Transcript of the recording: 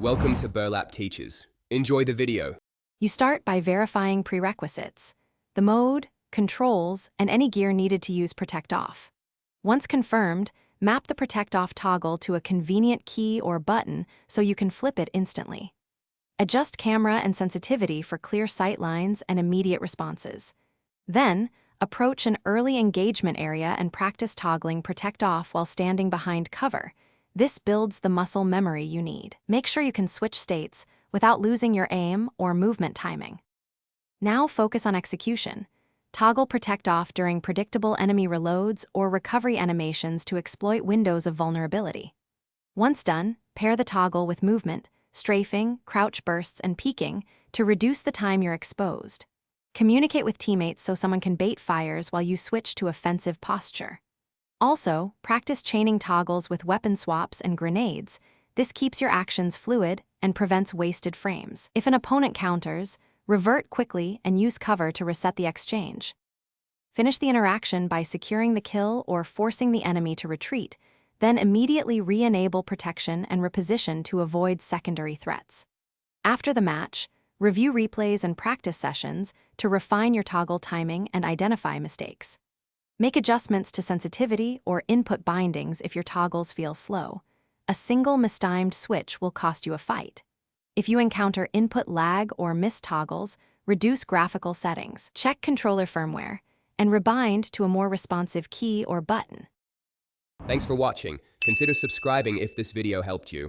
Welcome to Burlap Teachers. Enjoy the video. You start by verifying prerequisites: the mode, controls, and any gear needed to use Protect Off. Once confirmed, map the Protect Off toggle to a convenient key or button so you can flip it instantly. Adjust camera and sensitivity for clear sight lines and immediate responses. Then, approach an early engagement area and practice toggling Protect Off while standing behind cover. This builds the muscle memory you need. Make sure you can switch states without losing your aim or movement timing. Now focus on execution. Toggle Protect Off during predictable enemy reloads or recovery animations to exploit windows of vulnerability. Once done, pair the toggle with movement, strafing, crouch bursts, and peeking to reduce the time you're exposed. Communicate with teammates so someone can bait fires while you switch to offensive posture. Also, practice chaining toggles with weapon swaps and grenades. This keeps your actions fluid and prevents wasted frames. If an opponent counters, revert quickly and use cover to reset the exchange. Finish the interaction by securing the kill or forcing the enemy to retreat, then immediately re-enable protection and reposition to avoid secondary threats. After the match, review replays and practice sessions to refine your toggle timing and identify mistakes. Make adjustments to sensitivity or input bindings if your toggles feel slow. A single mistimed switch will cost you a fight. If you encounter input lag or missed toggles, reduce graphical settings, check controller firmware, and rebind to a more responsive key or button. Thanks for watching. Consider subscribing if this video helped you.